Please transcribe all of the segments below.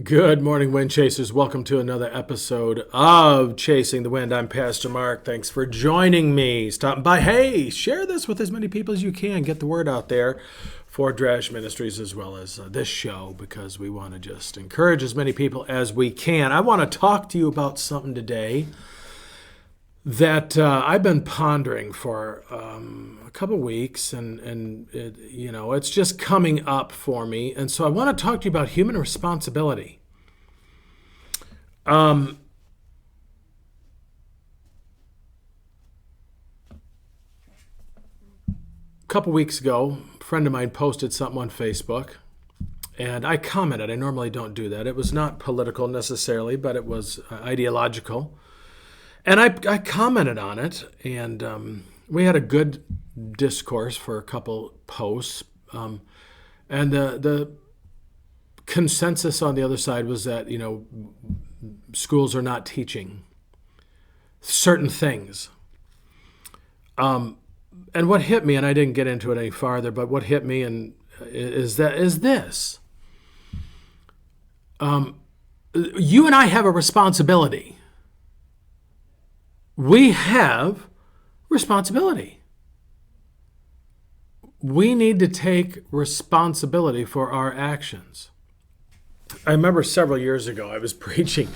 Good morning, Wind Chasers. Welcome to another episode of Chasing the Wind. I'm Pastor Mark. Thanks for joining me. Stopping by. Hey, share this with as many people as you can. Get the word out there for Drash Ministries as well as this show because we want to just encourage as many people as we can. I want to talk to you about something today that I've been pondering for a couple weeks, and it's just coming up for me. And so I want to talk to you about human responsibility. A couple weeks ago, a friend of mine posted something on Facebook, and I commented. I normally don't do that. It was not political necessarily, but it was ideological. And I commented on it, and we had a good discourse for a couple posts. And the consensus on the other side was that, schools are not teaching certain things. And what hit me, and I didn't get into it any farther, but what hit me is this. You and I have a responsibility. We have responsibility. We need to take responsibility for our actions. I remember several years ago, I was preaching,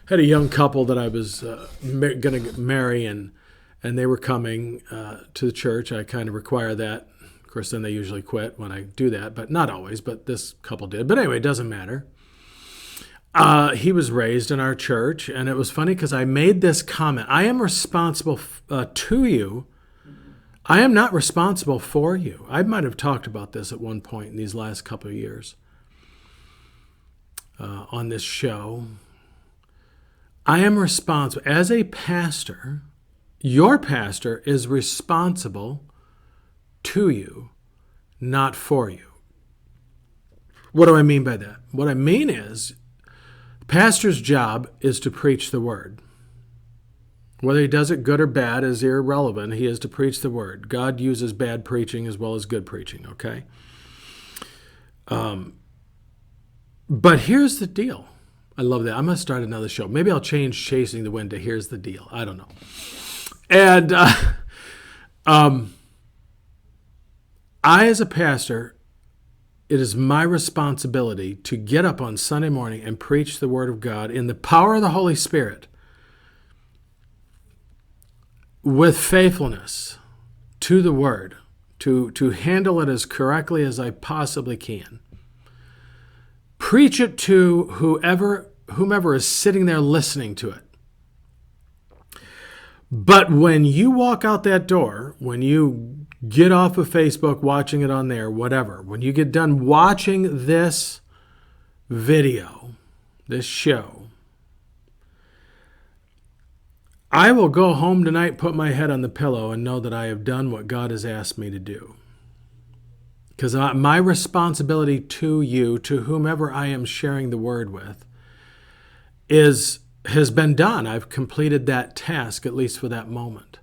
had a young couple that I was going to marry, and they were coming to the church. I kind of require that. Of course, then they usually quit when I do that, but not always, but this couple did. But anyway, it doesn't matter. He was raised in our church, and it was funny because I made this comment. I am responsible to you. I am not responsible for you. I might have talked about this at one point in these last couple of years on this show. I am responsible. As a pastor, your pastor is responsible to you, not for you. What do I mean by that? What I mean is, pastor's job is to preach the word. Whether he does it good or bad is irrelevant. He is to preach the word. God uses bad preaching as well as good preaching, okay? But here's the deal. I love that. I'm going to start another show. Maybe I'll change Chasing the Wind to Here's the Deal. I don't know. And I, as a pastor, it is my responsibility to get up on Sunday morning and preach the Word of God in the power of the Holy Spirit with faithfulness to the Word, to handle it as correctly as I possibly can. Preach it to whomever is sitting there listening to it. But when you walk out that door, when you get off of Facebook, watching it on there, whatever, when you get done watching this video, this show, I will go home tonight, put my head on the pillow, and know that I have done what God has asked me to do. Because my responsibility to you, to whomever I am sharing the word with, has been done. I've completed that task, at least for that moment.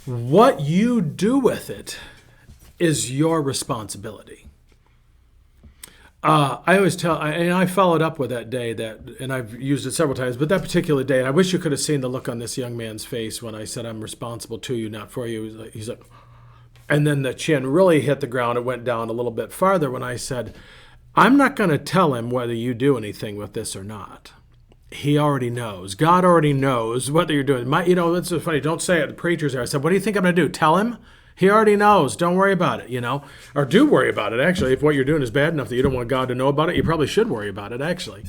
What you do with it is your responsibility. I always tell, and I followed up with that day, and I've used it several times, but that particular day, and I wish you could have seen the look on this young man's face when I said, I'm responsible to you, not for you. He's like, and then the chin really hit the ground. It went down a little bit farther when I said, I'm not going to tell him whether you do anything with this or not. He already knows. God already knows whether you're doing it. It's so funny. Don't say it. The preacher's there. I said, what do you think I'm going to do? Tell him? He already knows. Don't worry about it, Or do worry about it, actually. If what you're doing is bad enough that you don't want God to know about it, you probably should worry about it, actually.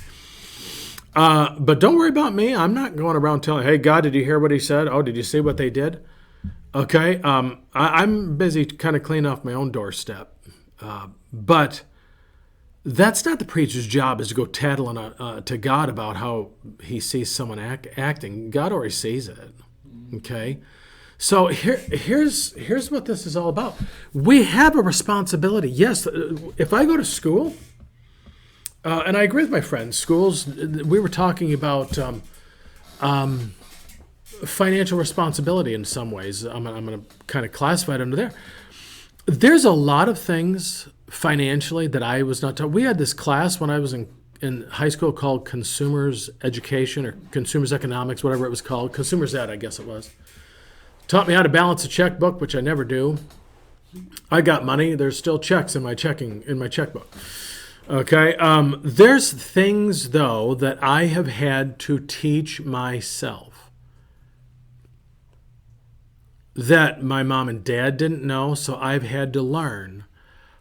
But don't worry about me. I'm not going around telling, hey, God, did you hear what he said? Oh, did you see what they did? Okay. I'm busy kind of cleaning off my own doorstep. But that's not the preacher's job, is to go tattling to God about how he sees someone acting. God already sees it, okay? So here's what this is all about. We have a responsibility. Yes, if I go to school, and I agree with my friends, schools, we were talking about financial responsibility in some ways. I'm going to kind of classify it under there. There's a lot of things financially that I was not taught. We had this class when I was in high school called Consumers Education or Consumers Economics, whatever it was called. Consumers Ed, I guess it was. Taught me how to balance a checkbook, which I never do. I got money. There's still checks in my checkbook. Okay. There's things, though, that I have had to teach myself that my mom and dad didn't know, so I've had to learn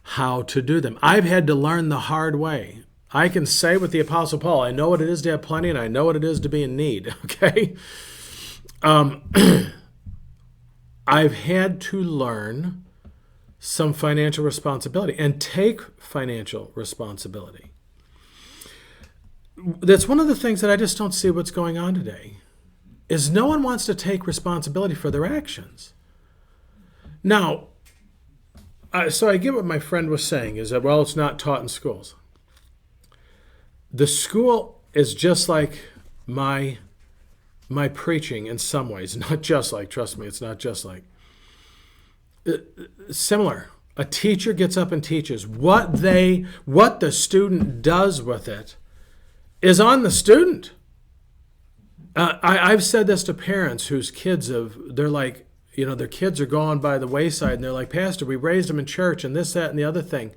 how to do them. I've had to learn the hard way. I can say with the Apostle Paul, I know what it is to have plenty, and I know what it is to be in need. Okay. I've had to learn some financial responsibility and take financial responsibility. That's one of the things that I just don't see what's going on today, is no one wants to take responsibility for their actions. Now, so I get what my friend was saying, is that, well, it's not taught in schools. The school is just like my preaching in some ways, not just like, trust me, it's not just like. Similar. A teacher gets up and teaches. What the student does with it is on the student. I've said this to parents whose kids they're like, their kids are gone by the wayside, and they're like, Pastor, we raised them in church and this, that, and the other thing.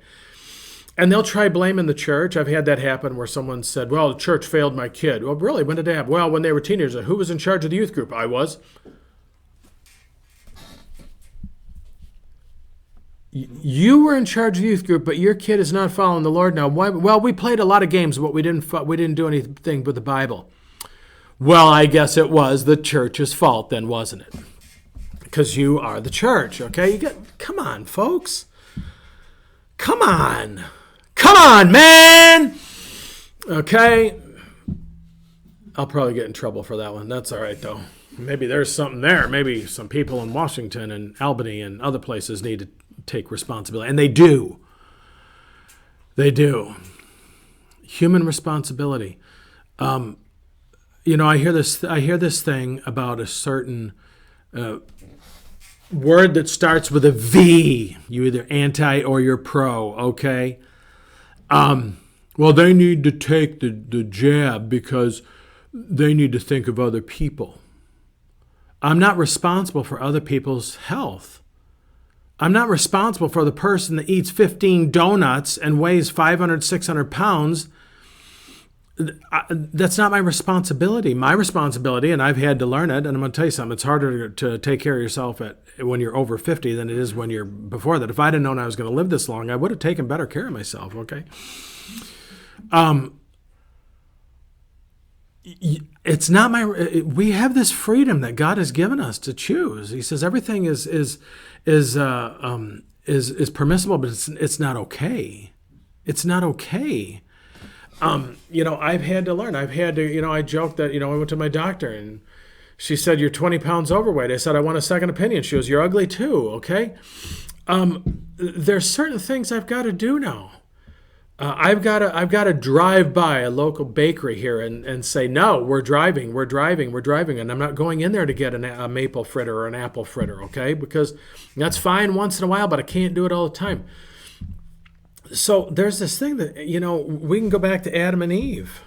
And they'll try blaming the church. I've had that happen where someone said, well, the church failed my kid. Well, really, when did they happen? Well, when they were teenagers. Who was in charge of the youth group? I was. You were in charge of the youth group, but your kid is not following the Lord now. Why? Well, we played a lot of games, but we didn't do anything with the Bible. Well, I guess it was the church's fault then, wasn't it? Because you are the church, okay? Come on, folks. Come on, man. Okay. I'll probably get in trouble for that one. That's all right, though. Maybe there's something there. Maybe some people in Washington and Albany and other places need to take responsibility. And they do. They do. Human responsibility. I hear this thing about a certain word that starts with a V. You're either anti or you're pro, okay? Well, they need to take the jab because they need to think of other people. I'm not responsible for other people's health. I'm not responsible for the person that eats 15 donuts and weighs 500, 600 pounds. That's not my responsibility. My responsibility, and I've had to learn it, and I'm going to tell you something, it's harder to take care of yourself when you're over 50 than it is when you're before that. If I'd have known I was going to live this long, I would have taken better care of myself, okay? It's not we have this freedom that God has given us to choose. He says everything is permissible, but it's not okay. It's not okay. I've had to learn. I joked that, I went to my doctor and she said, you're 20 pounds overweight. I said, I want a second opinion. She goes, you're ugly too. Okay. There's certain things I've got to do now. I've got to drive by a local bakery here and say, no, we're driving. And I'm not going in there to get a maple fritter or an apple fritter. Okay. Because that's fine once in a while, but I can't do it all the time. So there's this thing that, we can go back to Adam and Eve.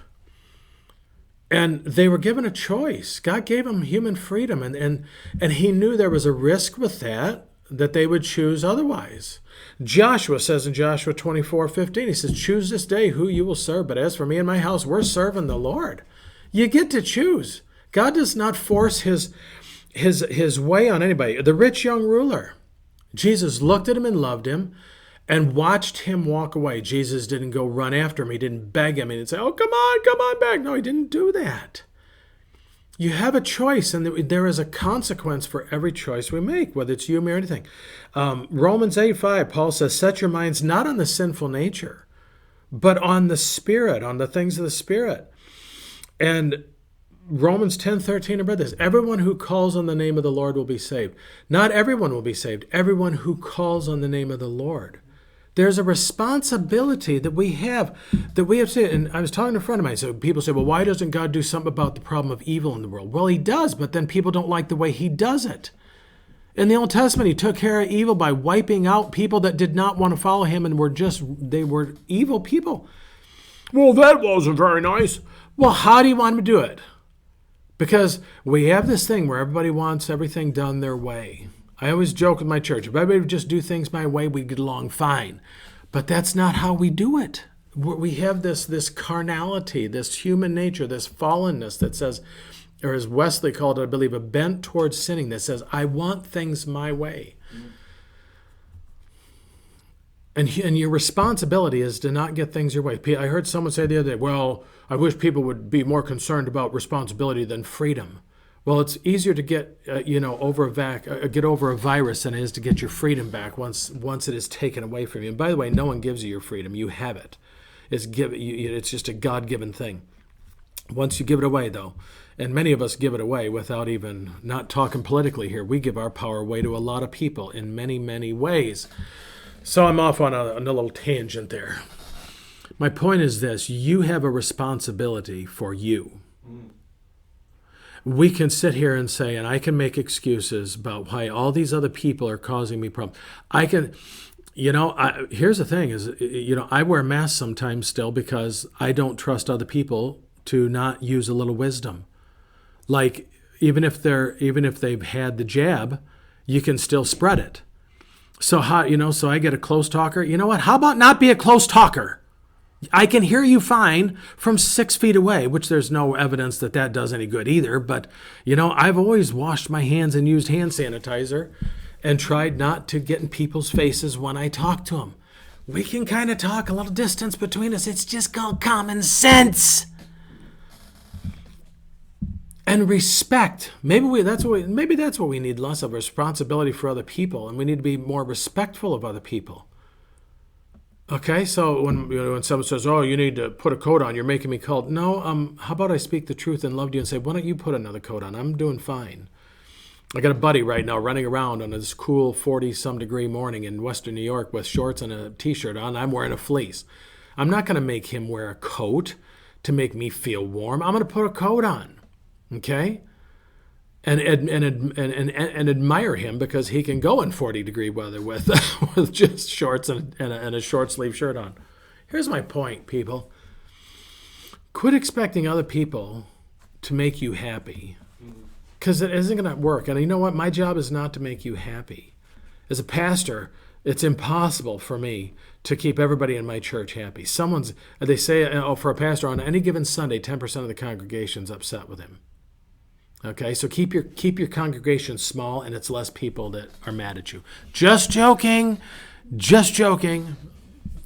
And they were given a choice. God gave them human freedom. And he knew there was a risk with that they would choose otherwise. Joshua says in Joshua 24:15, he says, choose this day who you will serve. But as for me and my house, we're serving the Lord. You get to choose. God does not force his way on anybody. The rich young ruler, Jesus looked at him and loved him and watched him walk away. Jesus didn't go run after him. He didn't beg him. He didn't say, oh, come on back. No, he didn't do that. You have a choice, and there is a consequence for every choice we make, whether it's you, me, or anything. Romans 8:5, Paul says, set your minds not on the sinful nature, but on the Spirit, on the things of the Spirit. And Romans 10:13, I read this. Everyone who calls on the name of the Lord will be saved. Not everyone will be saved. Everyone who calls on the name of the Lord. There's a responsibility that we have to say. And I was talking to a friend of mine. So people say, well, why doesn't God do something about the problem of evil in the world? Well, he does, but then people don't like the way he does it. In the Old Testament, he took care of evil by wiping out people that did not want to follow him and they were evil people. Well, that wasn't very nice. Well, how do you want him to do it? Because we have this thing where everybody wants everything done their way. I always joke with my church, if everybody would just do things my way, we'd get along fine. But that's not how we do it. We have this carnality, this human nature, this fallenness that says, or as Wesley called it, I believe, a bent towards sinning that says, I want things my way. And your responsibility is to not get things your way. I heard someone say the other day, well, I wish people would be more concerned about responsibility than freedom. Well, it's easier to get get over a virus than it is to get your freedom back once it is taken away from you. And by the way, no one gives you your freedom. You have it. It's just a God-given thing. Once you give it away, though, and many of us give it away without even, not talking politically here, we give our power away to a lot of people in many, many ways. So I'm off on a little tangent there. My point is this: you have a responsibility for you. We can sit here and say, and I can make excuses about why all these other people are causing me problems. I can, here's the thing is, I wear masks sometimes still because I don't trust other people to not use a little wisdom. Like, even if they've had the jab, you can still spread it. So so I get a close talker. You know what? How about not be a close talker? I can hear you fine from 6 feet away, which there's no evidence that does any good either. But, I've always washed my hands and used hand sanitizer and tried not to get in people's faces when I talk to them. We can kind of talk a little distance between us. It's just called common sense. And respect. Maybe that's what we need less of, responsibility for other people, and we need to be more respectful of other people. Okay, so when someone says, "Oh, you need to put a coat on," you're making me cold. No, how about I speak the truth and love you and say, "Why don't you put another coat on? I'm doing fine." I got a buddy right now running around on this cool 40-some degree morning in Western New York with shorts and a T-shirt on. I'm wearing a fleece. I'm not going to make him wear a coat to make me feel warm. I'm going to put a coat on. Okay, and admire him because he can go in 40-degree weather with just shorts and a short sleeve shirt on. Here's my point, people. Quit expecting other people to make you happy, because it isn't going to work. And you know what? My job is not to make you happy. As a pastor, it's impossible for me to keep everybody in my church happy. They say, for a pastor, on any given Sunday, 10% of the congregation's upset with him. Okay, so keep your congregation small, and it's less people that are mad at you. Just joking. A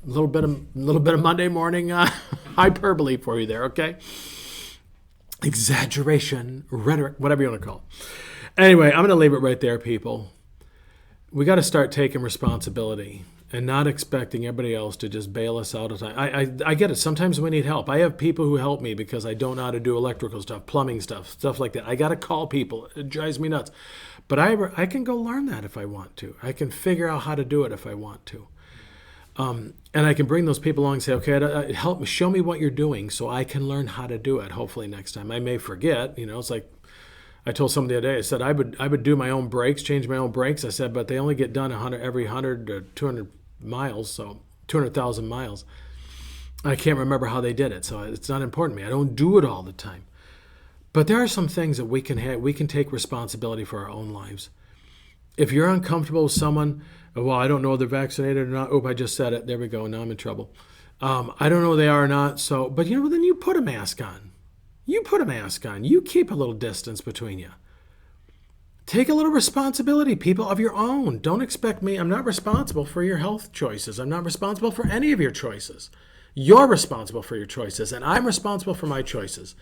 little bit of Monday morning hyperbole for you there. Okay, exaggeration, rhetoric, whatever you want to call it. Anyway, I'm going to leave it right there, people. We got to start taking responsibility and not expecting everybody else to just bail us out of time. I get it. Sometimes we need help. I have people who help me because I don't know how to do electrical stuff, plumbing stuff like that. I got to call people. It drives me nuts. But I can go learn that if I want to. I can figure out how to do it if I want to. And I can bring those people along and say, okay, help me, show me what you're doing so I can learn how to do it, hopefully next time. I may forget. It's like I told someone the other day, I said I would do my own brakes, change my own brakes. I said, but they only get done every 100 to 200 miles, so 200,000 miles. I can't remember how they did it, so it's not important to me. I don't do it all the time. But there are some things that we can take responsibility for our own lives. If you're uncomfortable with someone, well, I don't know if they're vaccinated or not. Oh, I just said it. There we go. Now I'm in trouble. I don't know if they are or not. So, but then you put a mask on. You put a mask on. You keep a little distance between you. Take a little responsibility, people, of your own. Don't expect me. I'm not responsible for your health choices. I'm not responsible for any of your choices. You're responsible for your choices, and I'm responsible for my choices.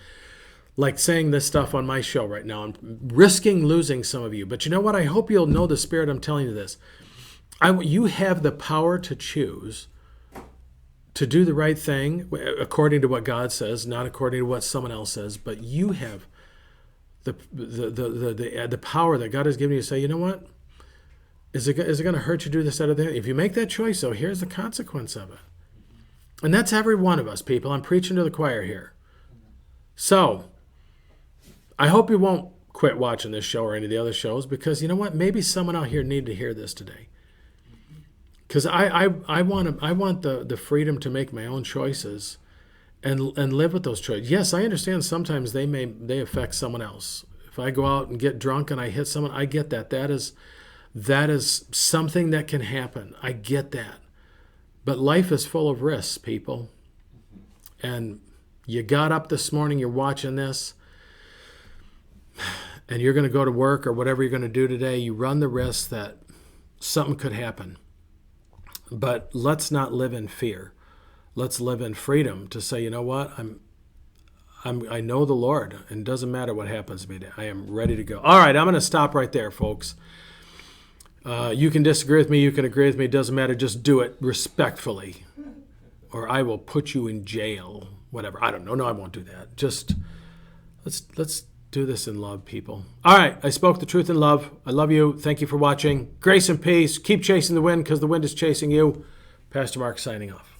Like saying this stuff on my show right now. I'm risking losing some of you. But you know what? I hope you'll know the spirit I'm telling you this. You have the power to choose to do the right thing according to what God says, not according to what someone else says, but you have the power that God has given you to say, you know what? Is it going to hurt you to do this other thing? If you make that choice, though, here's the consequence of it. And that's every one of us, people. I'm preaching to the choir here. So, I hope you won't quit watching this show or any of the other shows, because you know what? Maybe someone out here needed to hear this today. Because I want the freedom to make my own choices and live with those choices. Yes, I understand sometimes they affect someone else. If I go out and get drunk and I hit someone, I get that. That is something that can happen. I get that. But life is full of risks, people. And you got up this morning, you're watching this, and you're going to go to work or whatever you're going to do today, you run the risk that something could happen. But let's not live in fear. Let's live in freedom to say, you know what, I know the Lord, and it doesn't matter what happens to me. I am ready to go. All right, I'm going to stop right there, folks. You can disagree with me, you can agree with me, it doesn't matter. Just do it respectfully, or I will put you in jail. Whatever. I don't know. No, I won't do that. Just let's do this in love, people. All right, I spoke the truth in love. I love you. Thank you for watching. Grace and peace. Keep chasing the wind, because the wind is chasing you. Pastor Mark signing off.